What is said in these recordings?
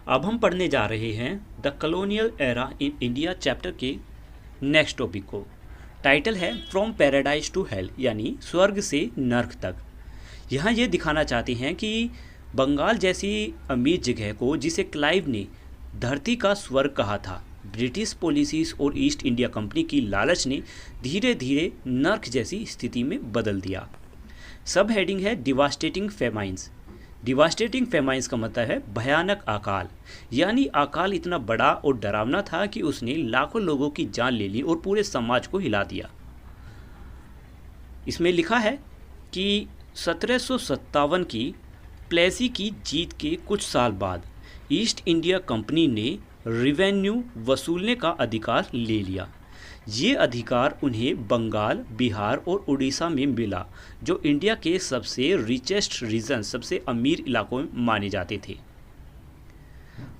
अब हम पढ़ने जा रहे हैं the colonial era in India chapter के नेक्स्ट टॉपिक को। टाइटल है फ्रॉम पैराडाइज टू हेल, यानी स्वर्ग से नर्क तक। यहाँ ये दिखाना चाहते हैं कि बंगाल जैसी अमीर जगह को, जिसे क्लाइव ने धरती का स्वर्ग कहा था, ब्रिटिश पॉलिसीज और ईस्ट इंडिया कंपनी की लालच ने धीरे धीरे नर्क जैसी स्थिति में बदल दिया। सब हेडिंग है डिवास्टेटिंग फेमाइंस। डिवास्टेटिंग फेमाइंस का मतलब है भयानक अकाल, यानी अकाल इतना बड़ा और डरावना था कि उसने लाखों लोगों की जान ले ली और पूरे समाज को हिला दिया। इसमें लिखा है कि 1757 की प्लेसी की जीत के कुछ साल बाद ईस्ट इंडिया कंपनी ने रेवेन्यू वसूलने का अधिकार ले लिया। ये अधिकार उन्हें बंगाल, बिहार और उड़ीसा में मिला, जो इंडिया के सबसे रिचेस्ट रीजन, सबसे अमीर इलाकों में माने जाते थे।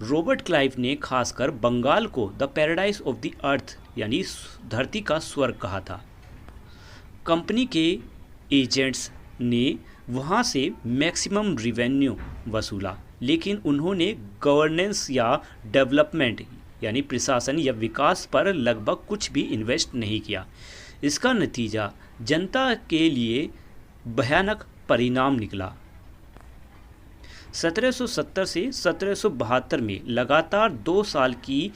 रॉबर्ट क्लाइव ने खासकर बंगाल को the paradise of the earth, यानी धरती का स्वर्ग कहा था। कंपनी के एजेंट्स ने वहाँ से मैक्सिमम रेवेन्यू वसूला, लेकिन उन्होंने गवर्नेंस या डेवलपमेंट, यानी प्रशासन या विकास पर लगभग कुछ भी इन्वेस्ट नहीं किया। इसका नतीजा जनता के लिए भयानक परिणाम निकला। 1770 से 1772 में लगातार 2 साल की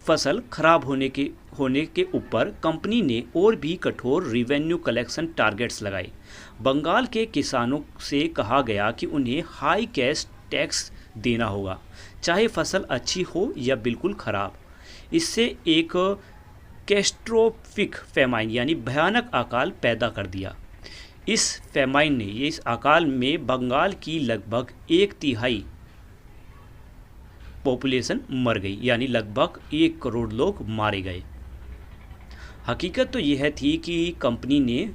फसल खराब होने के ऊपर कंपनी ने और भी कठोर रेवेन्यू कलेक्शन टारगेट्स लगाए। बंगाल के किसानों से कहा गया कि उन्हें हाई कैश टैक्स देना होगा, चाहे फसल अच्छी हो या बिल्कुल खराब। इससे एक कैस्ट्रोफिक फेमाइन, यानी भयानक अकाल पैदा कर दिया। इस फेमाइन ने, इस अकाल में बंगाल की लगभग 1/3 पॉपुलेशन मर गई, यानी लगभग 1 करोड़ लोग मारे गए। हकीकत तो यह थी कि कंपनी ने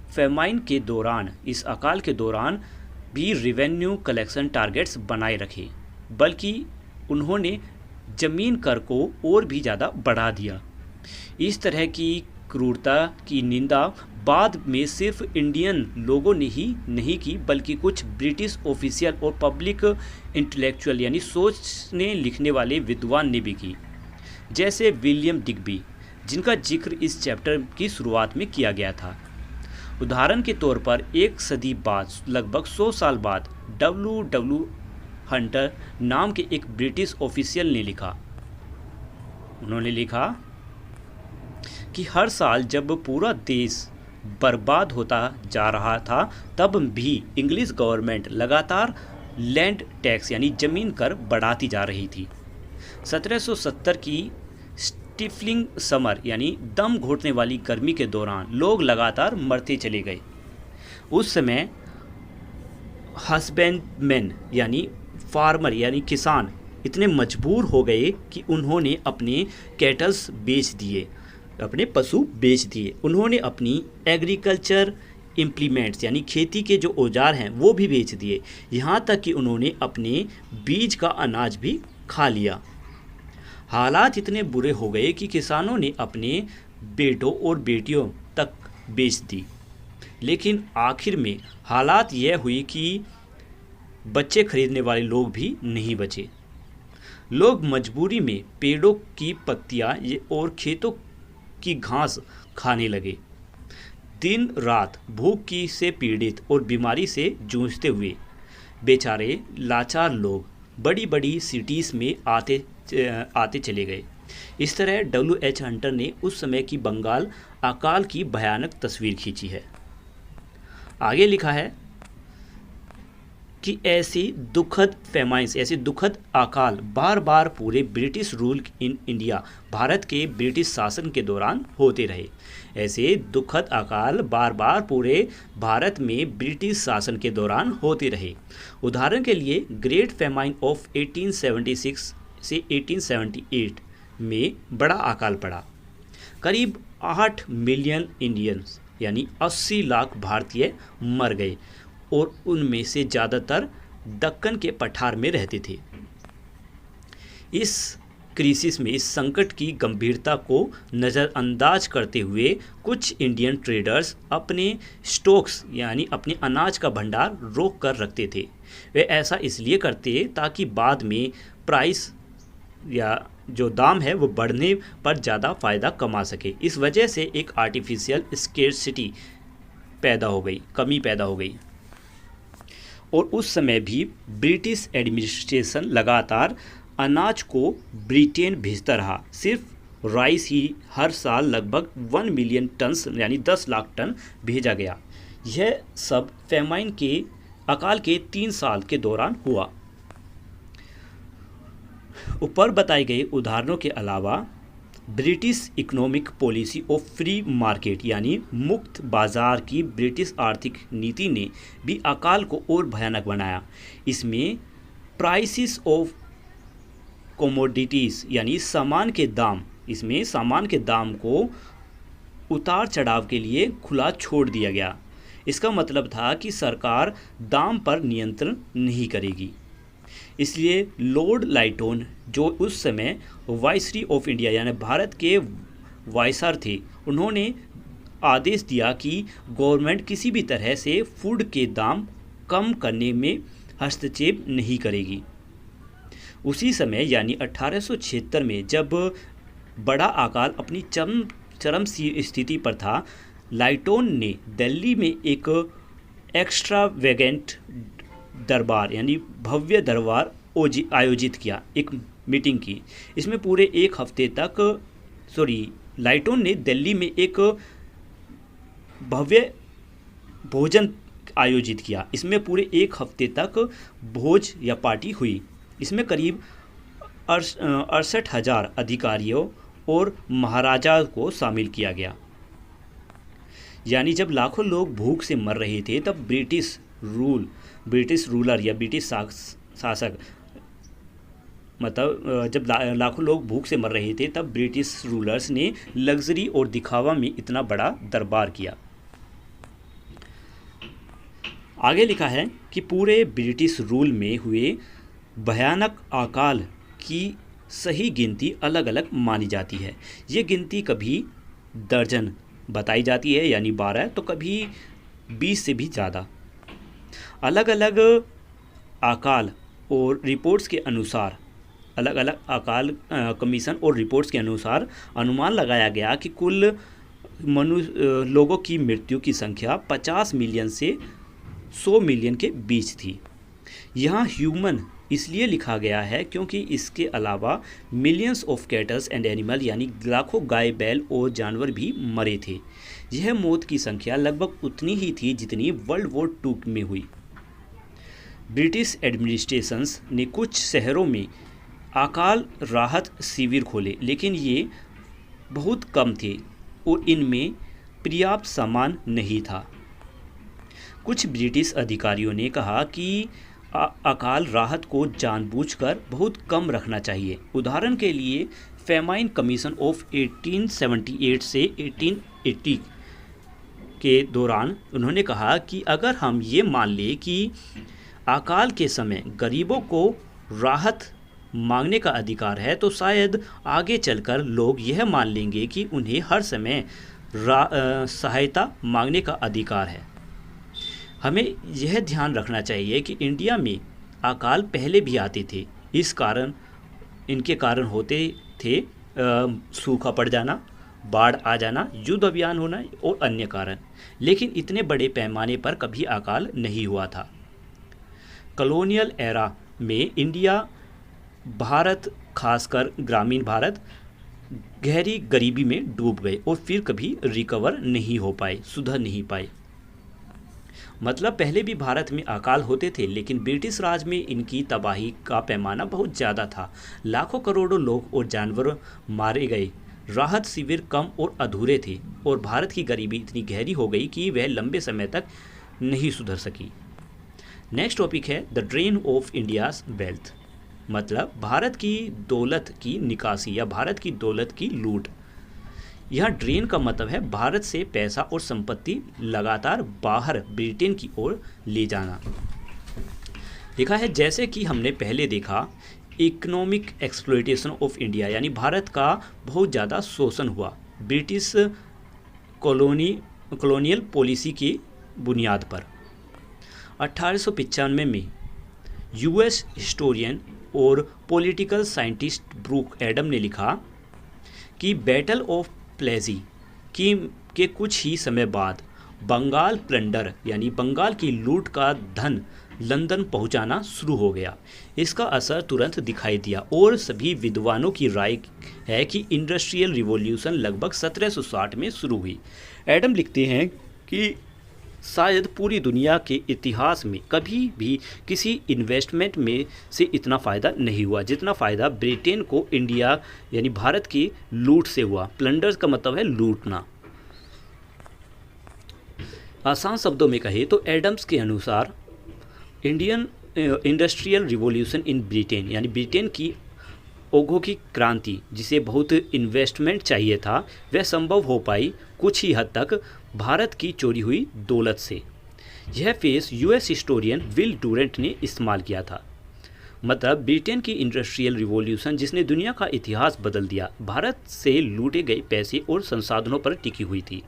फेमाइन के दौरान, इस अकाल के दौरान भी रेवेन्यू कलेक्शन टारगेट्स बनाए रखे, बल्कि उन्होंने जमीन कर को और भी ज़्यादा बढ़ा दिया। इस तरह की क्रूरता की निंदा बाद में सिर्फ इंडियन लोगों ने ही नहीं की, बल्कि कुछ ब्रिटिश ऑफिशियल और पब्लिक इंटेलेक्चुअल, यानी सोचने लिखने वाले विद्वान ने भी की, जैसे विलियम डिग्बी, जिनका जिक्र इस चैप्टर की शुरुआत में किया गया था। उदाहरण के तौर पर 1 सदी बाद, लगभग 100 साल बाद, W हंटर नाम के एक ब्रिटिश ऑफिशियल ने लिखा, उन्होंने लिखा कि हर साल जब पूरा देश बर्बाद होता जा रहा था, तब भी इंग्लिश गवर्नमेंट लगातार लैंड टैक्स, यानी जमीन कर बढ़ाती जा रही थी। 1770 की स्टिफलिंग समर, यानी दम घोटने वाली गर्मी के दौरान लोग लगातार मरते चले गए। उस समय हस्बैंडमैन, यानी फार्मर, यानी किसान इतने मजबूर हो गए कि उन्होंने अपने कैटल्स बेच दिए, अपने पशु बेच दिए। उन्होंने अपनी एग्रीकल्चर इम्प्लीमेंट्स, यानी खेती के जो औजार हैं, वो भी बेच दिए। यहाँ तक कि उन्होंने अपने बीज का अनाज भी खा लिया। हालात इतने बुरे हो गए कि किसानों ने अपने बेटों और बेटियों तक बेच दी। लेकिन आखिर में हालात यह हुई कि बच्चे खरीदने वाले लोग भी नहीं बचे। लोग मजबूरी में पेड़ों की पत्तियां और खेतों की घास खाने लगे। दिन रात भूख की से पीड़ित और बीमारी से जूझते हुए बेचारे लाचार लोग बड़ी बड़ी सिटीज़ में आते चले गए। इस तरह W.H. हंटर ने उस समय की बंगाल अकाल की भयानक तस्वीर खींची है। आगे लिखा है कि ऐसी दुखद फेमाइंस, ऐसे दुखद अकाल बार बार पूरे British rule in India, Bharat के ब्रिटिश शासन के दौरान होते रहे। ऐसे दुखद अकाल बार बार पूरे भारत में ब्रिटिश शासन के दौरान होते रहे। उदाहरण के लिए ग्रेट फेमाइन ऑफ 1876 से 1878 में बड़ा अकाल पड़ा। करीब 8 मिलियन इंडियंस, यानी 80 लाख भारतीय मर गए, और उनमें से ज़्यादातर दक्कन के पठार में रहते थे। इस क्राइसिस में इस संकट की गंभीरता को नज़रअंदाज करते हुए कुछ इंडियन ट्रेडर्स अपने स्टॉक्स यानी अपने अनाज का भंडार रोक कर रखते थे। वे ऐसा इसलिए करते ताकि बाद में प्राइस या जो दाम है वो बढ़ने पर ज़्यादा फ़ायदा कमा सके। इस वजह से एक आर्टिफिशियल स्केर्सिटी पैदा हो गई, कमी पैदा हो गई। और उस समय भी ब्रिटिश एडमिनिस्ट्रेशन लगातार अनाज को ब्रिटेन भेजता रहा। सिर्फ राइस ही हर साल लगभग 1 मिलियन टन्स यानी 10 लाख टन भेजा गया। यह सब फेमाइन के अकाल के 3 साल के दौरान हुआ। ऊपर बताए गए उदाहरणों के अलावा British economic policy of free market यानी मुक्त बाजार की ब्रिटिश आर्थिक नीति ने भी अकाल को और भयानक बनाया। इसमें प्राइसेस ऑफ कमोडिटीज़ यानी सामान के दाम को उतार चढ़ाव के लिए खुला छोड़ दिया गया। इसका मतलब था कि सरकार दाम पर नियंत्रण नहीं करेगी। इसलिए लॉर्ड लाइटन जो उस समय वाइसरॉय ऑफ इंडिया यानी भारत के वाइसर थे, उन्होंने आदेश दिया कि गवर्नमेंट किसी भी तरह से फूड के दाम कम करने में हस्तक्षेप नहीं करेगी। उसी समय यानी 1876 में जब बड़ा अकाल अपनी चरम स्थिति पर था, लाइटन ने दिल्ली में एक एक्स्ट्रावेगेंट दरबार यानी भव्य दरबार आयोजित किया, एक मीटिंग की। इसमें पूरे एक हफ्ते तक लाइटन ने दिल्ली में एक भव्य भोजन आयोजित किया। इसमें पूरे एक हफ्ते तक भोज या पार्टी हुई। इसमें करीब 68,000 अधिकारियों और महाराजा को शामिल किया गया। यानी जब लाखों लोग भूख से मर रहे थे तब ब्रिटिश रूलर या ब्रिटिश शासक मतलब जब लाखों लोग भूख से मर रहे थे तब ब्रिटिश रूलर्स ने लग्जरी और दिखावा में इतना बड़ा दरबार किया। आगे लिखा है कि पूरे ब्रिटिश रूल में हुए भयानक अकाल की सही गिनती अलग अलग मानी जाती है। ये गिनती कभी दर्जन बताई जाती है यानी 12, तो कभी 20 से भी ज़्यादा। अलग अलग अकाल और रिपोर्ट्स के अनुसार अलग अलग अकाल कमीशन और रिपोर्ट्स के अनुसार अनुमान लगाया गया कि कुल लोगों की मृत्यु की संख्या 50 मिलियन से 100 मिलियन के बीच थी। यहाँ ह्यूमन इसलिए लिखा गया है क्योंकि इसके अलावा millions of kettles and animal यानी लाखों गाय, बैल और जानवर भी मरे थे। यह मौत की संख्या लगभग उतनी ही थी जितनी वर्ल्ड वॉर 2 में हुई। ब्रिटिश एडमिनिस्ट्रेशंस ने कुछ शहरों में अकाल राहत शिविर खोले, लेकिन ये बहुत कम थे और इनमें पर्याप्त सामान नहीं था। कुछ ब्रिटिश अधिकारियों ने कहा कि अकाल राहत को जानबूझकर बहुत कम रखना चाहिए। उदाहरण के लिए फेमाइन कमीशन ऑफ 1878 से 1880 के दौरान उन्होंने कहा कि अगर हम ये मान लें कि अकाल के समय गरीबों को राहत मांगने का अधिकार है, तो शायद आगे चलकर लोग यह मान लेंगे कि उन्हें हर समय सहायता मांगने का अधिकार है। हमें यह ध्यान रखना चाहिए कि इंडिया में अकाल पहले भी आते थे। इनके कारण होते थे सूखा पड़ जाना, बाढ़ आ जाना, युद्ध अभियान होना और अन्य कारण, लेकिन इतने बड़े पैमाने पर कभी अकाल नहीं हुआ था। कॉलोनियल एरा में इंडिया, भारत खासकर ग्रामीण भारत गहरी गरीबी में डूब गए और फिर कभी रिकवर नहीं हो पाए, सुधर नहीं पाए। मतलब पहले भी भारत में अकाल होते थे, लेकिन ब्रिटिश राज में इनकी तबाही का पैमाना बहुत ज़्यादा था। लाखों करोड़ों लोग और जानवर मारे गए, राहत शिविर कम और अधूरे थे और भारत की गरीबी इतनी गहरी हो गई कि वह लंबे समय तक नहीं सुधर सकी। नेक्स्ट टॉपिक है the drain of India's wealth, मतलब भारत की दौलत की निकासी या भारत की दौलत की लूट। यहाँ ड्रेन का मतलब है भारत से पैसा और संपत्ति लगातार बाहर ब्रिटेन की ओर ले जाना। लिखा है जैसे कि हमने पहले देखा इकोनॉमिक एक्सप्लॉयटेशन ऑफ इंडिया, यानी भारत का बहुत ज़्यादा शोषण हुआ ब्रिटिश कॉलोनियल पॉलिसी की बुनियाद पर। 1895 में यूएस हिस्टोरियन और पॉलिटिकल साइंटिस्ट ब्रूक एडम ने लिखा कि बैटल ऑफ प्लेजी के कुछ ही समय बाद बंगाल प्लंडर यानी बंगाल की लूट का धन लंदन पहुंचाना शुरू हो गया। इसका असर तुरंत दिखाई दिया और सभी विद्वानों की राय है कि इंडस्ट्रियल रिवॉल्यूशन लगभग 1760 में शुरू हुई। एडम लिखते हैं कि शायद पूरी दुनिया के इतिहास में कभी भी किसी इन्वेस्टमेंट में से इतना फ़ायदा नहीं हुआ जितना फ़ायदा ब्रिटेन को इंडिया यानी भारत की लूट से हुआ। प्लंडर्स का मतलब है लूटना। आसान शब्दों में कहे तो एडम्स के अनुसार Indian industrial revolution in Britain यानी ब्रिटेन की औद्योगिक क्रांति जिसे बहुत इन्वेस्टमेंट चाहिए था वह संभव हो पाई कुछ ही हद तक भारत की चोरी हुई दौलत से। यह face US historian will Durand ने इस्तेमाल किया था। मतलब ब्रिटेन की इंडस्ट्रियल रिवॉल्यूशन जिसने दुनिया का इतिहास बदल दिया भारत से लूटे गए पैसे और संसाधनों पर टिकी हुई थी।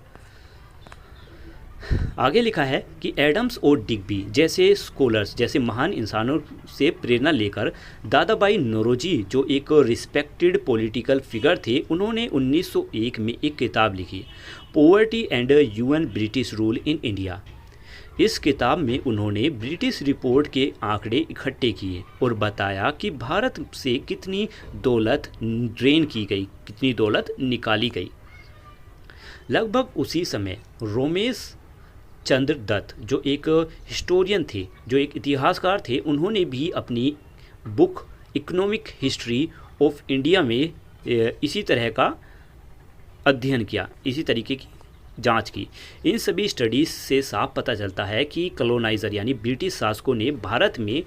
आगे लिखा है कि एडम्स और डिग्बी जैसे स्कॉलर्स जैसे महान इंसानों से प्रेरणा लेकर दादाबाई नौरोजी जो एक रिस्पेक्टेड पॉलिटिकल फिगर थे उन्होंने 1901 में एक किताब लिखी poverty and UN British rule in India. इस किताब में उन्होंने ब्रिटिश रिपोर्ट के आंकड़े इकट्ठे किए और बताया कि भारत से कितनी दौलत ड्रेन की गई, कितनी दौलत निकाली गई। लगभग उसी समय रोमेश चंद्र दत्त जो एक हिस्टोरियन थे, जो एक इतिहासकार थे, उन्होंने भी अपनी book economic history of India में इसी तरह का अध्ययन किया, इसी तरीके की जांच की। इन सभी स्टडीज़ से साफ पता चलता है कि कॉलोनाइज़र यानी ब्रिटिश शासकों ने भारत में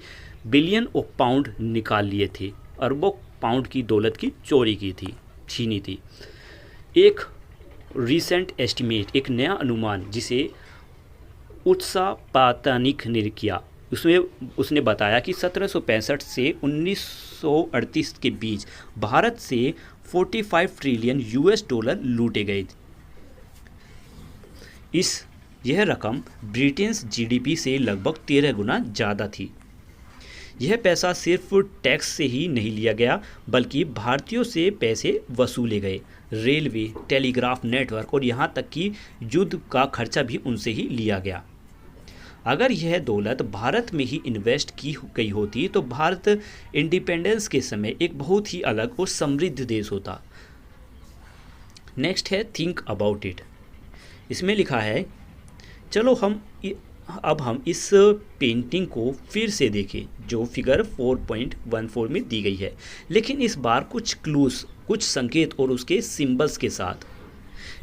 बिलियन ऑफ पाउंड निकाल लिए थे, अरबों पाउंड की दौलत की चोरी की थी, छीनी थी। एक रिसेंट एस्टिमेट, एक नया अनुमान जिसे उत्साह पातानिक ने किया, उसमें उसने बताया कि 1765 से 1938 के बीच भारत से 45 ट्रिलियन यूएस डॉलर लूटे गए। यह रकम ब्रिटेन जीडीपी से लगभग 13 गुना ज़्यादा थी। यह पैसा सिर्फ टैक्स से ही नहीं लिया गया बल्कि भारतीयों से पैसे वसूले गए। रेलवे, टेलीग्राफ नेटवर्क और यहाँ तक कि युद्ध का खर्चा भी उनसे ही लिया गया। अगर यह दौलत भारत में ही इन्वेस्ट की गई होती तो भारत इंडिपेंडेंस के समय एक बहुत ही अलग और समृद्ध देश होता। नेक्स्ट है थिंक अबाउट इट। इसमें लिखा है चलो अब हम इस पेंटिंग को फिर से देखें जो फिगर 4.14 में दी गई है, लेकिन इस बार कुछ क्लूज, कुछ संकेत और उसके सिंबल्स के साथ।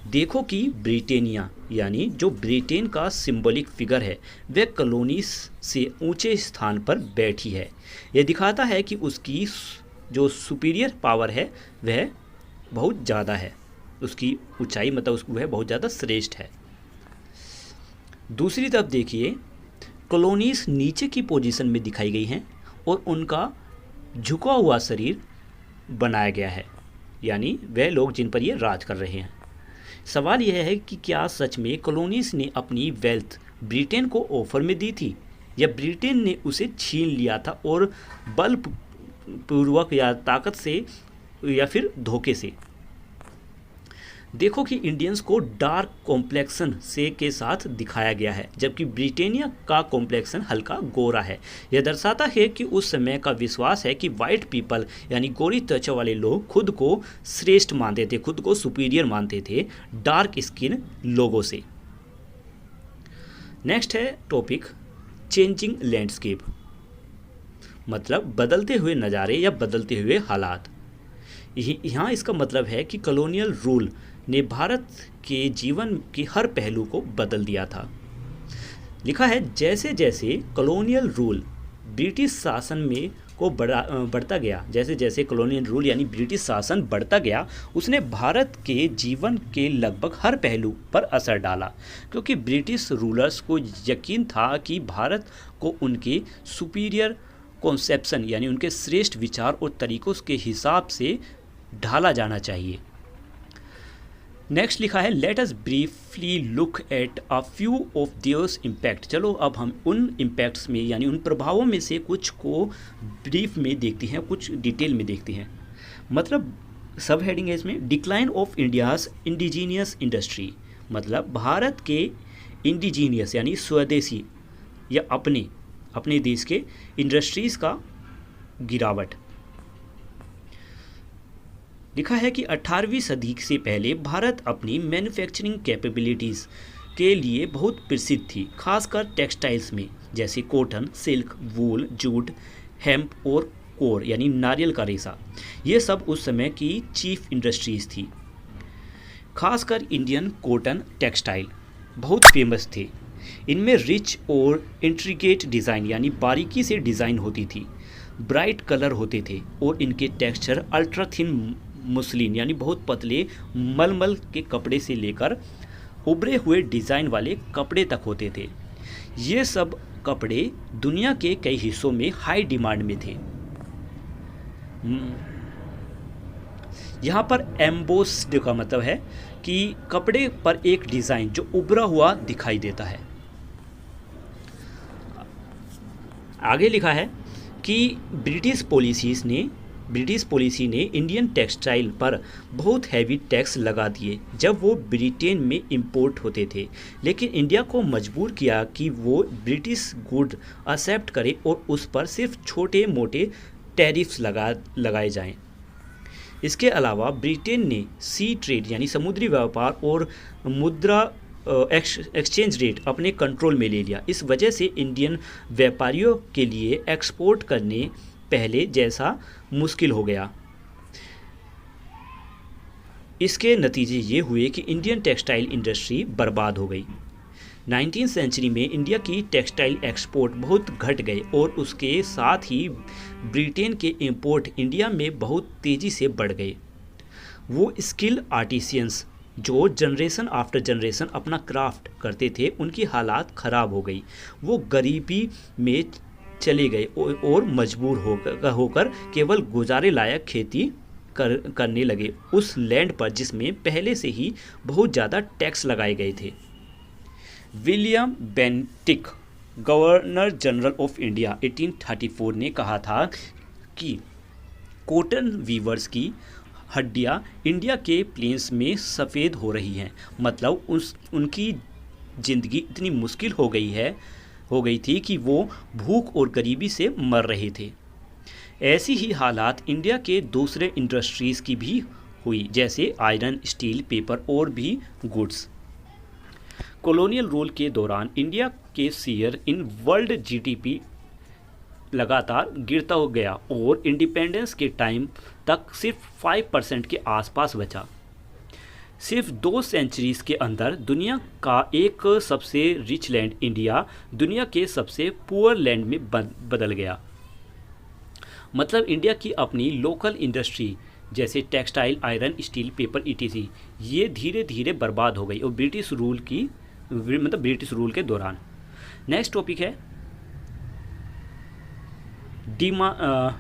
देखो कि ब्रिटेनिया यानी जो ब्रिटेन का सिंबॉलिक फिगर है वह कॉलोनीज से ऊंचे स्थान पर बैठी है। यह दिखाता है कि उसकी जो सुपीरियर पावर है वह बहुत ज़्यादा है, उसकी ऊंचाई मतलब वह बहुत ज़्यादा श्रेष्ठ है। दूसरी तरफ देखिए कॉलोनीज नीचे की पोजीशन में दिखाई गई हैं और उनका झुका हुआ शरीर बनाया गया है, यानी वह लोग जिन पर ये राज कर रहे हैं। सवाल यह है कि क्या सच में कॉलोनीज ने अपनी वेल्थ ब्रिटेन को ऑफर में दी थी या ब्रिटेन ने उसे छीन लिया था और बलपूर्वक या ताकत से या फिर धोखे से। देखो कि इंडियंस को डार्क कॉम्प्लेक्सन से के साथ दिखाया गया है जबकि ब्रिटेनिया का कॉम्प्लेक्सन हल्का गोरा है। यह दर्शाता है कि उस समय का विश्वास है कि वाइट पीपल यानी गोरी त्वचा वाले लोग खुद को श्रेष्ठ मानते थे, खुद को सुपीरियर मानते थे डार्क स्किन लोगों से। नेक्स्ट है टॉपिक चेंजिंग लैंडस्केप, मतलब बदलते हुए नज़ारे या बदलते हुए हालात। यहाँ इसका मतलब है कि कॉलोनियल रूल ने भारत के जीवन के हर पहलू को बदल दिया था। लिखा है जैसे जैसे कॉलोनियल रूल ब्रिटिश शासन में को बढ़ता गया, जैसे जैसे कॉलोनियल रूल यानी ब्रिटिश शासन बढ़ता गया उसने भारत के जीवन के लगभग हर पहलू पर असर डाला, क्योंकि ब्रिटिश रूलर्स को यकीन था कि भारत को उनके सुपीरियर कॉन्सेप्शन यानी उनके श्रेष्ठ विचार और तरीकों के हिसाब से ढाला जाना चाहिए। नेक्स्ट लिखा है let us briefly look at a few of theirs impact. चलो अब हम उन इम्पैक्ट्स में यानी उन प्रभावों में से कुछ को ब्रीफ में देखते हैं, कुछ डिटेल में देखते हैं। मतलब सब हेडिंग है इसमें decline of India's indigenous industry, मतलब भारत के इंडिजीनियस यानी स्वदेशी या अपने देश के इंडस्ट्रीज़ का गिरावट। लिखा है कि 18वीं सदी से पहले भारत अपनी मैन्युफैक्चरिंग कैपेबिलिटीज़ के लिए बहुत प्रसिद्ध थी, खासकर टेक्सटाइल्स में, जैसे कॉटन, सिल्क, वूल, जूट, हेम्प और कोर यानी नारियल का रेशा। ये सब उस समय की चीफ इंडस्ट्रीज़ थी। खासकर इंडियन कॉटन टेक्सटाइल बहुत फेमस थे। इनमें रिच और इंट्रिकेट डिज़ाइन यानी बारीकी से डिज़ाइन होती थी, ब्राइट कलर होते थे और इनके टेक्सचर अल्ट्रा थिन मुस्लिन यानी बहुत पतले मलमल के कपड़े से लेकर उभरे हुए डिज़ाइन वाले कपड़े तक होते थे। ये सब कपड़े दुनिया के कई हिस्सों में हाई डिमांड में थे। यहाँ पर एम्बोस्ड का मतलब है कि कपड़े पर एक डिज़ाइन जो उभरा हुआ दिखाई देता है। आगे लिखा है कि ब्रिटिश पॉलिसी ने इंडियन टेक्सटाइल पर बहुत हैवी टैक्स लगा दिए जब वो ब्रिटेन में इंपोर्ट होते थे, लेकिन इंडिया को मजबूर किया कि वो ब्रिटिश गुड एक्सेप्ट करे और उस पर सिर्फ छोटे मोटे टैरिफ्स लगाए जाएं। इसके अलावा ब्रिटेन ने सी ट्रेड यानी समुद्री व्यापार और मुद्रा एक्सचेंज रेट अपने कंट्रोल में ले लिया। इस वजह से इंडियन व्यापारियों के लिए एक्सपोर्ट करने पहले जैसा मुश्किल हो गया। इसके नतीजे ये हुए कि इंडियन टेक्सटाइल इंडस्ट्री बर्बाद हो गई। 19वीं सेंचुरी में इंडिया की टेक्सटाइल एक्सपोर्ट बहुत घट गए और उसके साथ ही ब्रिटेन के इंपोर्ट इंडिया में बहुत तेज़ी से बढ़ गए। वो स्किल आर्टिसियंस जो जनरेशन आफ्टर जनरेशन अपना क्राफ्ट करते थे, उनकी हालात ख़राब हो गई। वो गरीबी में चले गए और मजबूर होकर केवल गुजारे लायक खेती करने लगे उस लैंड पर जिसमें पहले से ही बहुत ज़्यादा टैक्स लगाए गए थे। William Bentinck, governor general of India 1834 ने कहा था कि कॉटन वीवर्स की हड्डियाँ इंडिया के प्लेन्स में सफ़ेद हो रही हैं। मतलब उनकी ज़िंदगी इतनी मुश्किल हो गई थी कि वो भूख और गरीबी से मर रहे थे। ऐसी ही हालात इंडिया के दूसरे इंडस्ट्रीज़ की भी हुई, जैसे आयरन, स्टील, पेपर और भी गुड्स। कॉलोनियल रूल के दौरान इंडिया के शेयर इन वर्ल्ड जीडीपी लगातार गिरता हो गया और इंडिपेंडेंस के टाइम तक सिर्फ 5% के आसपास बचा। सिर्फ 2 सेंचुरीज़ के अंदर दुनिया का एक सबसे रिच लैंड इंडिया दुनिया के सबसे पुअर लैंड में बदल गया। मतलब इंडिया की अपनी लोकल इंडस्ट्री जैसे textile, iron, steel, paper etc ये धीरे धीरे बर्बाद हो गई और ब्रिटिश रूल के दौरान। नेक्स्ट टॉपिक है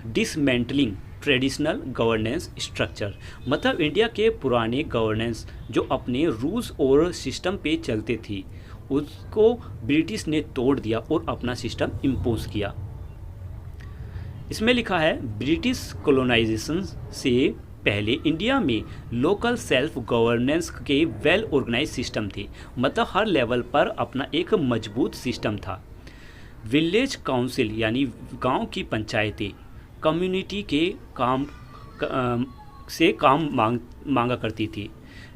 डिसमेंटलिंग ट्रेडिशनल गवर्नेंस स्ट्रक्चर। मतलब इंडिया के पुराने गवर्नेंस जो अपने रूल्स और सिस्टम पे चलते थी उसको ब्रिटिश ने तोड़ दिया और अपना सिस्टम इम्पोज किया। इसमें लिखा है ब्रिटिश कॉलोनाइजेशन से पहले इंडिया में लोकल सेल्फ गवर्नेंस के वेल ऑर्गेनाइज सिस्टम थे। मतलब हर लेवल पर अपना एक मजबूत सिस्टम था। विलेज काउंसिल यानी गांव की पंचायतें कम्युनिटी के काम मांगा करती थी।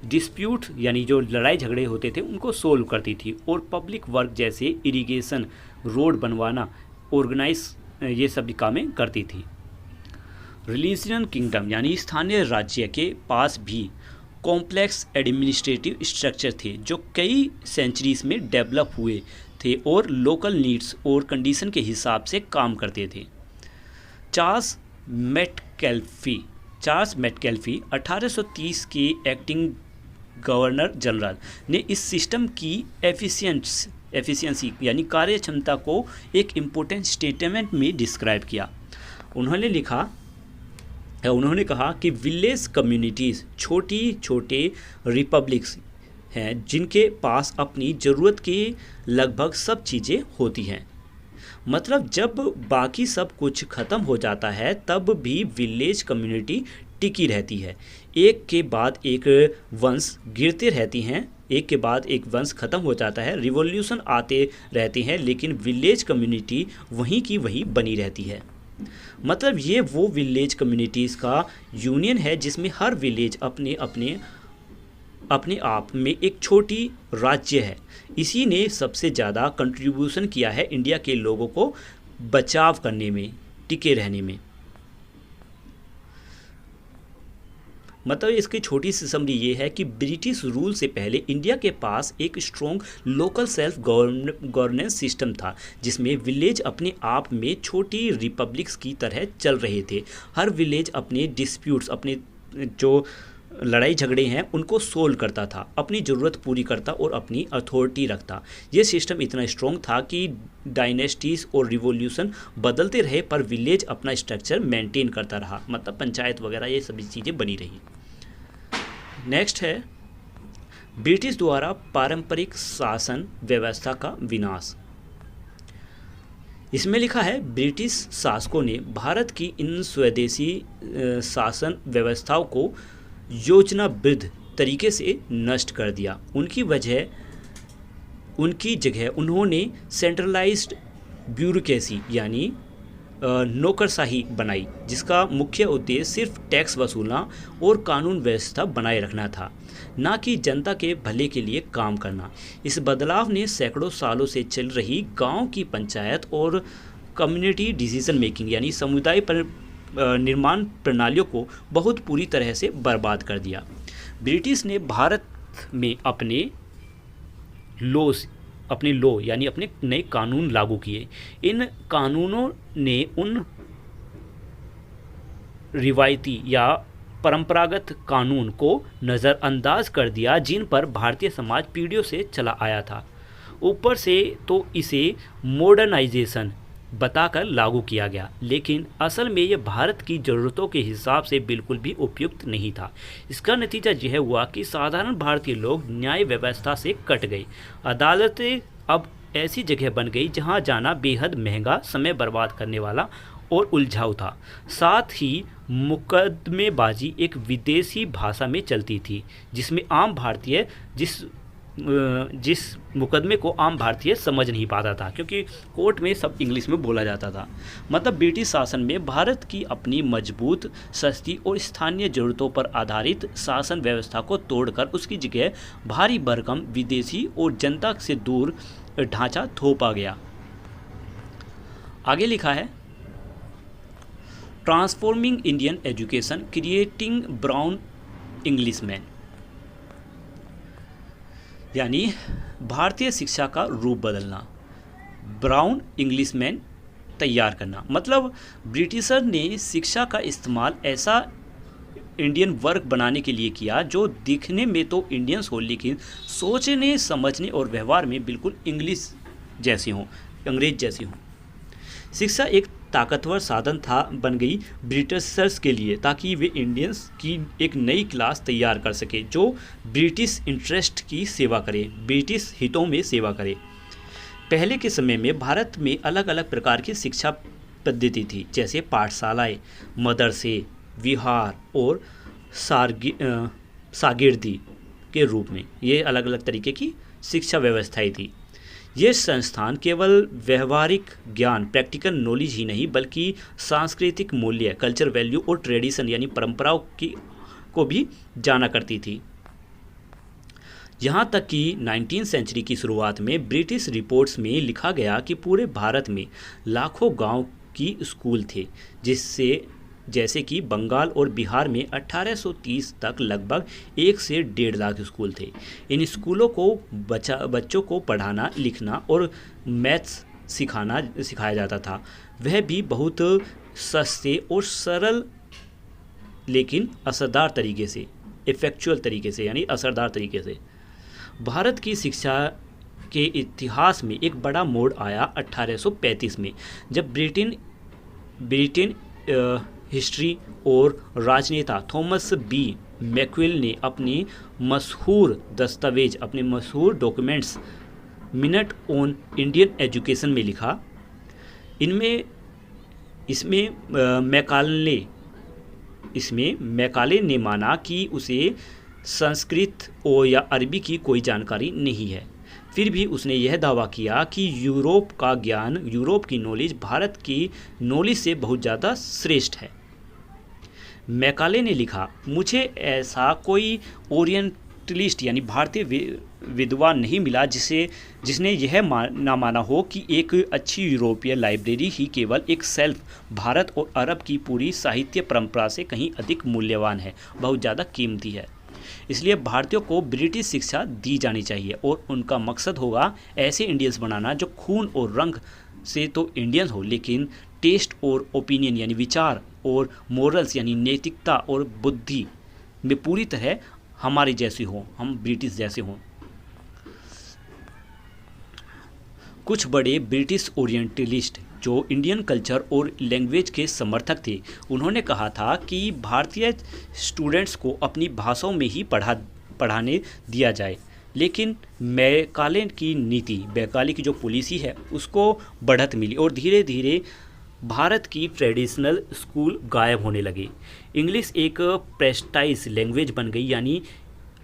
डिस्प्यूट यानी जो लड़ाई झगड़े होते थे उनको सोल्व करती थी और पब्लिक वर्क जैसे इरिगेशन, रोड बनवाना, ऑर्गेनाइज ये सब कामें करती थी। रिलीजियन किंगडम यानी स्थानीय राज्य के पास भी कॉम्प्लेक्स एडमिनिस्ट्रेटिव स्ट्रक्चर थे जो कई सेंचुरीज में डेवलप हुए थे और लोकल नीड्स और कंडीशन के हिसाब से काम करते थे। चार्ल्स मेटकैल्फी 1830 के एक्टिंग गवर्नर जनरल ने इस सिस्टम की एफिशिएंसी यानी कार्य क्षमता को एक इम्पोर्टेंट स्टेटमेंट में डिस्क्राइब किया। उन्होंने लिखा, उन्होंने कहा कि विलेज कम्युनिटीज़ छोटी छोटे रिपब्लिक्स हैं जिनके पास अपनी ज़रूरत की लगभग सब चीज़ें होती हैं। मतलब जब बाकी सब कुछ ख़त्म हो जाता है तब भी विलेज कम्युनिटी टिकी रहती है। एक के बाद एक वंश गिरते रहती हैं, एक के बाद एक वंश ख़त्म हो जाता है, रिवॉल्यूशन आते रहते हैं, लेकिन विलेज कम्युनिटी वहीं की वहीं बनी रहती है। मतलब ये वो विलेज कम्युनिटीज़ का यूनियन है जिसमें हर विलेज अपने अपने अपने आप में एक छोटी राज्य है। इसी ने सबसे ज़्यादा कंट्रीब्यूशन किया है इंडिया के लोगों को बचाव करने में, टिके रहने में। मतलब इसकी छोटी सी समरी ये है कि ब्रिटिश रूल से पहले इंडिया के पास एक strong local self governance system था जिसमें विलेज अपने आप में छोटी रिपब्लिक्स की तरह चल रहे थे। हर विलेज अपने डिस्प्यूट्स, अपने जो लड़ाई झगड़े हैं उनको सोल्व करता था, अपनी ज़रूरत पूरी करता और अपनी अथॉरिटी रखता। ये सिस्टम इतना स्ट्रॉन्ग था कि डायनेस्टीज़ और रिवॉल्यूशन बदलते रहे पर विलेज अपना स्ट्रक्चर मेंटेन करता रहा। मतलब पंचायत वगैरह ये सभी चीज़ें बनी रही। नेक्स्ट है ब्रिटिश द्वारा पारंपरिक शासन व्यवस्था का विनाश। इसमें लिखा है ब्रिटिश शासकों ने भारत की इन स्वदेशी शासन व्यवस्थाओं को योजनाबद्ध तरीके से नष्ट कर दिया। उनकी जगह उन्होंने सेंट्रलाइज्ड ब्यूरोक्रेसी यानी नौकरशाही बनाई जिसका मुख्य उद्देश्य सिर्फ टैक्स वसूलना और कानून व्यवस्था बनाए रखना था, ना कि जनता के भले के लिए काम करना। इस बदलाव ने सैकड़ों सालों से चल रही गांव की पंचायत और कम्युनिटी डिसीजन मेकिंग यानी समुदाय पर निर्माण प्रणालियों को बहुत पूरी तरह से बर्बाद कर दिया। ब्रिटिश ने भारत में अपने लॉ यानी अपने नए कानून लागू किए। इन कानूनों ने उन रिवायती या परंपरागत कानून को नज़रअंदाज कर दिया जिन पर भारतीय समाज पीढ़ियों से चला आया था। ऊपर से तो इसे मॉडर्नाइजेशन बताकर लागू किया गया, लेकिन असल में यह भारत की ज़रूरतों के हिसाब से बिल्कुल भी उपयुक्त नहीं था। इसका नतीजा यह हुआ कि साधारण भारतीय लोग न्याय व्यवस्था से कट गए। अदालतें अब ऐसी जगह बन गई जहां जाना बेहद महंगा, समय बर्बाद करने वाला और उलझाऊ था। साथ ही मुकदमेबाजी एक विदेशी भाषा में चलती थी जिसमें आम भारतीय जिस मुकदमे को आम भारतीय समझ नहीं पाता था क्योंकि कोर्ट में सब इंग्लिश में बोला जाता था। मतलब ब्रिटिश शासन में भारत की अपनी मजबूत, सस्ती और स्थानीय ज़रूरतों पर आधारित शासन व्यवस्था को तोड़कर उसकी जगह भारी भरकम विदेशी और जनता से दूर ढांचा थोपा गया। आगे लिखा है transforming Indian education creating brown Englishman, यानी भारतीय शिक्षा का रूप बदलना, ब्राउन इंग्लिशमैन तैयार करना। मतलब ब्रिटिशर ने शिक्षा का इस्तेमाल ऐसा इंडियन वर्ग बनाने के लिए किया जो दिखने में तो इंडियंस हो लेकिन सोचने, समझने और व्यवहार में बिल्कुल इंग्लिश जैसी हों, अंग्रेज जैसी हों। शिक्षा एक ताकतवर साधन बन गई ब्रिटिशर्स के लिए ताकि वे इंडियंस की एक नई क्लास तैयार कर सके जो ब्रिटिश इंटरेस्ट की सेवा करे, ब्रिटिश हितों में सेवा करे। पहले के समय में भारत में अलग अलग प्रकार की शिक्षा पद्धति थी जैसे पाठशालाएं, मदरसे, विहार और शागिर्दी के रूप में। ये अलग अलग तरीके की शिक्षा व्यवस्थाएं थी। ये संस्थान केवल व्यवहारिक ज्ञान, प्रैक्टिकल नॉलेज ही नहीं बल्कि सांस्कृतिक मूल्य, कल्चर वैल्यू और ट्रेडिशन यानी परंपराओं को भी जाना करती थी। यहाँ तक कि 19वीं सेंचुरी की शुरुआत में ब्रिटिश रिपोर्ट्स में लिखा गया कि पूरे भारत में लाखों गांव की स्कूल थे जैसे कि बंगाल और बिहार में 1830 तक लगभग 1 से 1.5 लाख स्कूल थे। इन स्कूलों को बच्चों को पढ़ाना, लिखना और मैथ्स सिखाया जाता था, वह भी बहुत सस्ते और सरल लेकिन असरदार तरीके से, इफेक्चुअल तरीके से यानी असरदार तरीके से। भारत की शिक्षा के इतिहास में एक बड़ा मोड़ आया 1835 में जब ब्रिटेन हिस्ट्री और राजनेता थॉमस बी मैक्सवेल ने अपने मशहूर दस्तावेज, अपने मशहूर documents minute on Indian education में लिखा। इनमें इसमें मैकाले ने माना कि उसे संस्कृत और या अरबी की कोई जानकारी नहीं है। फिर भी उसने यह दावा किया कि यूरोप का ज्ञान, यूरोप की नॉलेज भारत की नॉलेज से बहुत ज़्यादा श्रेष्ठ है। मैकाले ने लिखा, मुझे ऐसा कोई ओरिएंटलिस्ट यानी भारतीय विद्वान नहीं मिला जिसने यह ना माना हो कि एक अच्छी यूरोपीय लाइब्रेरी ही केवल एक सेल्फ भारत और अरब की पूरी साहित्य परंपरा से कहीं अधिक मूल्यवान है, बहुत ज़्यादा कीमती है। इसलिए भारतीयों को ब्रिटिश शिक्षा दी जानी चाहिए और उनका मकसद होगा ऐसे इंडियंस बनाना जो खून और रंग से तो इंडियंस हो, लेकिन टेस्ट और ओपिनियन यानी विचार और मोरल्स यानी नैतिकता और बुद्धि में पूरी तरह हमारे जैसे हों, हम ब्रिटिश जैसे हों। कुछ बड़े ब्रिटिश ओरिएंटलिस्ट जो इंडियन कल्चर और लैंग्वेज के समर्थक थे, उन्होंने कहा था कि भारतीय स्टूडेंट्स को अपनी भाषाओं में ही पढ़ाने दिया जाए, लेकिन मैकाले की जो पॉलिसी है उसको बढ़त मिली और धीरे धीरे भारत की ट्रेडिशनल स्कूल गायब होने लगे। इंग्लिश एक प्रेस्टाइज लैंग्वेज बन गई, यानी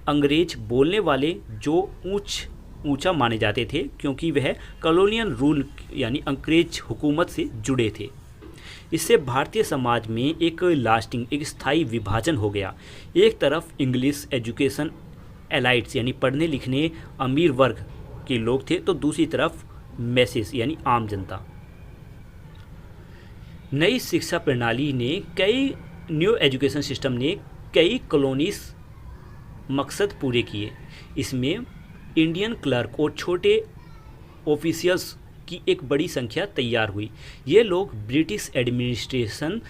अंग्रेज बोलने वाले जो ऊंचा माने जाते थे क्योंकि वह कॉलोनियल रूल यानी अंग्रेज हुकूमत से जुड़े थे। इससे भारतीय समाज में एक स्थायी विभाजन हो गया। एक तरफ इंग्लिश एजुकेशन एलाइट्स यानी पढ़ने लिखने अमीर वर्ग के लोग थे, तो दूसरी तरफ मैसेस यानी आम जनता। नई शिक्षा प्रणाली ने न्यू एजुकेशन सिस्टम ने कई कॉलोनीज मकसद पूरे किए। इसमें इंडियन क्लर्क और छोटे ऑफिशियल्स की एक बड़ी संख्या तैयार हुई। ये लोग ब्रिटिश एडमिनिस्ट्रेशन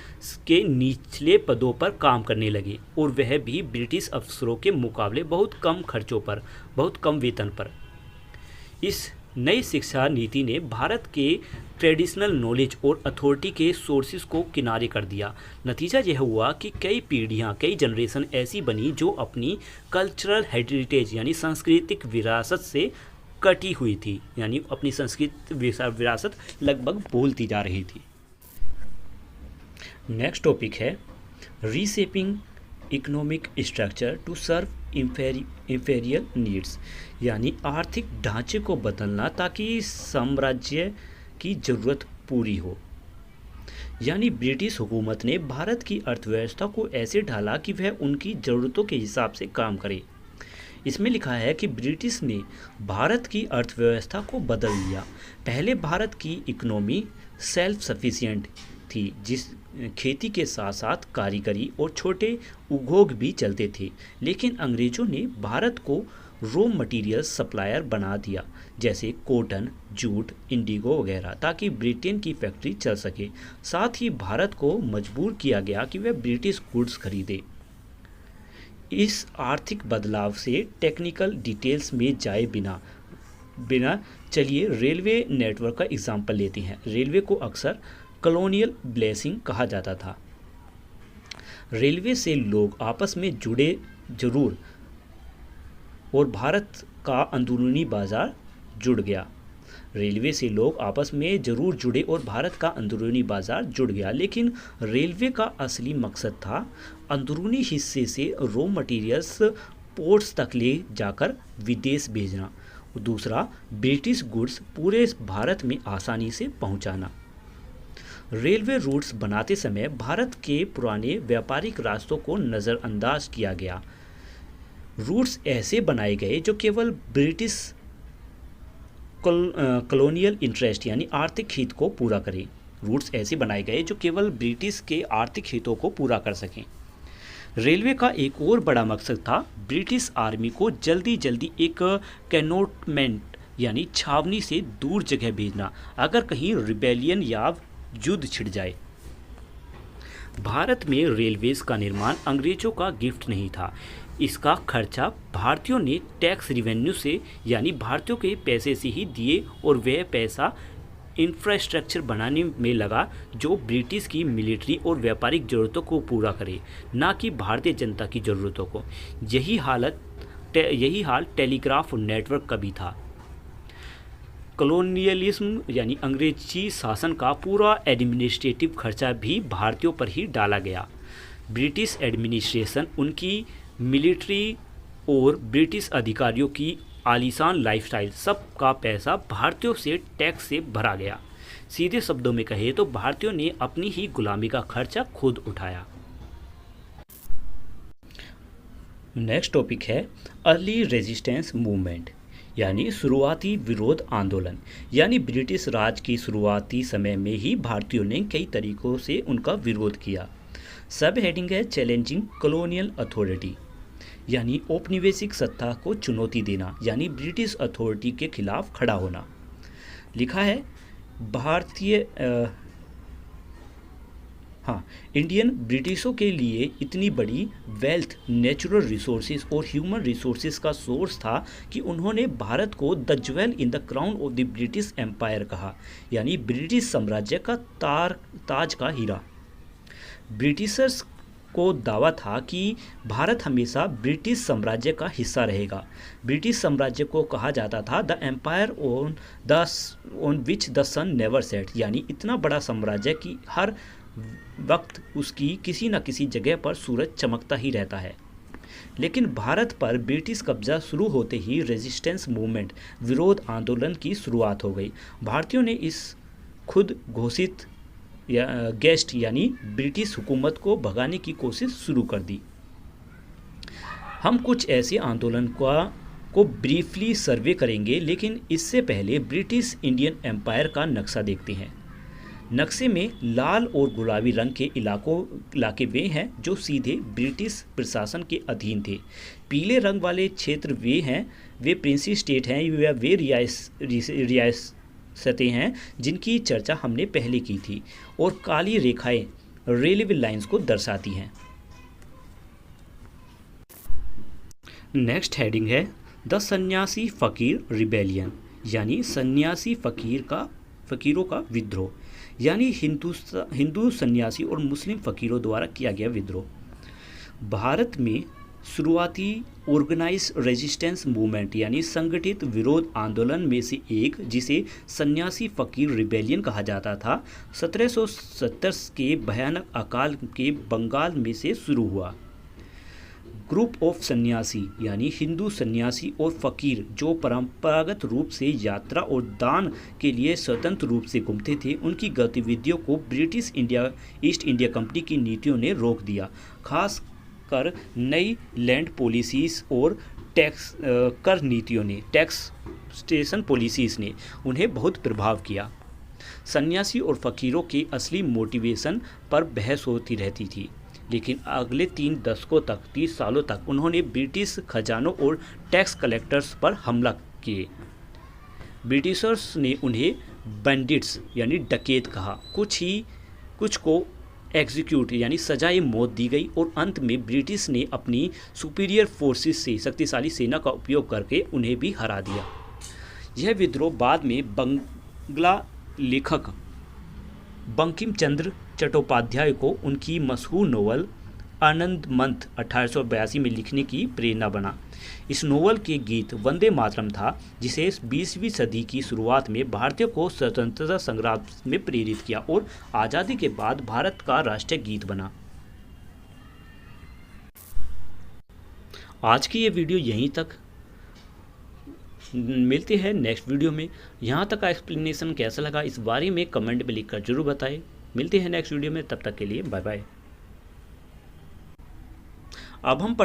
के निचले पदों पर काम करने लगे और वह भी ब्रिटिश अफसरों के मुकाबले बहुत कम खर्चों पर, बहुत कम वेतन पर। इस नई शिक्षा नीति ने भारत के ट्रेडिशनल नॉलेज और अथॉरिटी के सोर्सेज को किनारे कर दिया। नतीजा यह हुआ कि कई पीढ़ियाँ, कई जनरेशन ऐसी बनी जो अपनी कल्चरल हेरिटेज यानी सांस्कृतिक विरासत से कटी हुई थी, यानी अपनी सांस्कृतिक विरासत लगभग भूलती जा रही थी। नेक्स्ट टॉपिक है reshaping economic structure to serve imperial needs, यानी आर्थिक ढांचे को बदलना ताकि साम्राज्य की ज़रूरत पूरी हो। यानी ब्रिटिश हुकूमत ने भारत की अर्थव्यवस्था को ऐसे ढाला कि वह उनकी ज़रूरतों के हिसाब से काम करे। इसमें लिखा है कि ब्रिटिश ने भारत की अर्थव्यवस्था को बदल दिया। पहले भारत की इकोनॉमी सेल्फ सफिशिएंट थी, जिस खेती के साथ साथ कारीगरी और छोटे उद्योग भी चलते थे, लेकिन अंग्रेज़ों ने भारत को रॉ मटेरियल सप्लायर बना दिया, जैसे कॉटन, जूट, इंडिगो वगैरह, ताकि ब्रिटेन की फैक्ट्री चल सके। साथ ही भारत को मजबूर किया गया कि वह ब्रिटिश गुड्स खरीदे। इस आर्थिक बदलाव से टेक्निकल डिटेल्स में जाए बिना चलिए रेलवे नेटवर्क का एग्जाम्पल लेते हैं। रेलवे को अक्सर कॉलोनियल ब्लेसिंग कहा जाता था। रेलवे से लोग आपस में जुड़े जरूर और भारत का अंदरूनी बाजार जुड़ गया। रेलवे से लोग आपस में जरूर जुड़े और भारत का अंदरूनी बाजार जुड़ गया, लेकिन रेलवे का असली मकसद था अंदरूनी हिस्से से रॉ मटेरियल्स पोर्ट्स तक ले जाकर विदेश भेजना। दूसरा, ब्रिटिश गुड्स पूरे भारत में आसानी से पहुंचाना। रेलवे रूट्स बनाते समय भारत के पुराने व्यापारिक रास्तों को नज़रअंदाज किया गया। रूट्स ऐसे बनाए गए जो केवल ब्रिटिश कॉलोनियल इंटरेस्ट यानी आर्थिक हित को पूरा करें। रूट्स ऐसे बनाए गए जो केवल ब्रिटिश के आर्थिक हितों को पूरा कर सकें। रेलवे का एक और बड़ा मकसद था ब्रिटिश आर्मी को जल्दी जल्दी एक कैनोटमेंट यानी छावनी से दूर जगह भेजना, अगर कहीं रिबेलियन या युद्ध छिड़ जाए। भारत में रेलवेज का निर्माण अंग्रेजों का गिफ्ट नहीं था। इसका खर्चा भारतीयों ने टैक्स रिवेन्यू से यानी भारतीयों के पैसे से ही दिए और वह पैसा इंफ्रास्ट्रक्चर बनाने में लगा जो ब्रिटिश की मिलिट्री और व्यापारिक ज़रूरतों को पूरा करे, ना कि भारतीय जनता की ज़रूरतों को। यही हाल टेलीग्राफ नेटवर्क का भी था। कॉलोनियलिज्म यानी अंग्रेजी शासन का पूरा एडमिनिस्ट्रेटिव खर्चा भी भारतीयों पर ही डाला गया। ब्रिटिश एडमिनिस्ट्रेशन, उनकी मिलिट्री और ब्रिटिश अधिकारियों की आलीशान लाइफस्टाइल, सब का पैसा भारतीयों से टैक्स से भरा गया। सीधे शब्दों में कहे तो भारतीयों ने अपनी ही गुलामी का खर्चा खुद उठाया। नेक्स्ट टॉपिक है अर्ली रेजिस्टेंस मूवमेंट यानी शुरुआती विरोध आंदोलन। यानी ब्रिटिश राज की शुरुआती समय में ही भारतीयों ने कई तरीकों से उनका विरोध किया। सब हेडिंग है चैलेंजिंग कॉलोनियल अथॉरिटी यानी औपनिवेशिक सत्ता को चुनौती देना, यानी ब्रिटिश अथॉरिटी के खिलाफ खड़ा होना। लिखा है इंडियन ब्रिटिशों के लिए इतनी बड़ी वेल्थ, नेचुरल रिसोर्सेज और ह्यूमन रिसोर्सेज का सोर्स था कि उन्होंने भारत को the jewel in the crown of the British Empire कहा, यानी ब्रिटिश साम्राज्य का ताज का हीरा। ब्रिटिशर्स को दावा था कि भारत हमेशा ब्रिटिश साम्राज्य का हिस्सा रहेगा। ब्रिटिश साम्राज्य को कहा जाता था the empire on which the sun never set, यानी इतना बड़ा साम्राज्य कि हर वक्त उसकी किसी न किसी जगह पर सूरज चमकता ही रहता है। लेकिन भारत पर ब्रिटिश कब्जा शुरू होते ही रेजिस्टेंस मूवमेंट, विरोध आंदोलन की शुरुआत हो गई। भारतीयों ने इस खुद घोषित गेस्ट यानी ब्रिटिश हुकूमत को भगाने की कोशिश शुरू कर दी। हम कुछ ऐसे आंदोलन को ब्रीफली सर्वे करेंगे, लेकिन इससे पहले ब्रिटिश इंडियन एम्पायर का नक्शा देखते हैं। नक्शे में लाल और गुलाबी रंग के इलाके वे हैं जो सीधे ब्रिटिश प्रशासन के अधीन थे। पीले रंग वाले क्षेत्र वे प्रिंसी स्टेट हैं या वे रियासतें हैं जिनकी चर्चा हमने पहले की थी, और काली रेखाएं रेलवे लाइंस को दर्शाती हैं। नेक्स्ट हेडिंग है द सन्यासी फ़कीर रिबेलियन, यानी सन्यासी फ़कीरों का विद्रोह, यानी हिंदू सन्यासी और मुस्लिम फ़कीरों द्वारा किया गया विद्रोह। भारत में शुरुआती ऑर्गेनाइज रेजिस्टेंस मूवमेंट यानी संगठित विरोध आंदोलन में से एक, जिसे सन्यासी फ़कीर रिबेलियन कहा जाता था, 1770 के भयानक अकाल के बंगाल में से शुरू हुआ। ग्रुप ऑफ सन्यासी यानी हिंदू सन्यासी और फ़कीर जो परंपरागत रूप से यात्रा और दान के लिए स्वतंत्र रूप से घूमते थे, उनकी गतिविधियों को ब्रिटिश ईस्ट इंडिया कंपनी की नीतियों ने रोक दिया। खास कर नई लैंड पॉलिसीज़ और कर नीतियों ने, टैक्सेशन पॉलिसीज़ ने उन्हें बहुत प्रभाव किया। सन्यासी और फ़कीरों के असली मोटिवेशन पर बहस होती रहती थी, लेकिन अगले 3 दशकों तक, 30 सालों तक उन्होंने ब्रिटिश खजानों और टैक्स कलेक्टर्स पर हमला किए। ब्रिटिशर्स ने उन्हें बैंडिट्स यानी डकैत कहा। कुछ को एग्जीक्यूट यानी सजाए मौत दी गई, और अंत में ब्रिटिश ने अपनी सुपीरियर फोर्सेस से शक्तिशाली सेना का उपयोग करके उन्हें भी हरा दिया। यह विद्रोह बाद में बंगला लेखक बंकिम चंद्र चट्टोपाध्याय को उनकी मशहूर नोवेल आनंदमंथ 1882 में लिखने की प्रेरणा बना। इस नोवेल के गीत वंदे मातरम था, जिसे 20वीं सदी की शुरुआत में भारतीयों को स्वतंत्रता संग्राम में प्रेरित किया और आज़ादी के बाद भारत का राष्ट्रीय गीत बना। आज की ये वीडियो यहीं तक, मिलते हैं नेक्स्ट वीडियो में। यहाँ तक का एक्सप्लेनेशन कैसा लगा इस बारे में कमेंट में लिखकर जरूर बताएं। मिलते हैं नेक्स्ट वीडियो में, तब तक के लिए बाय बाय। अब हम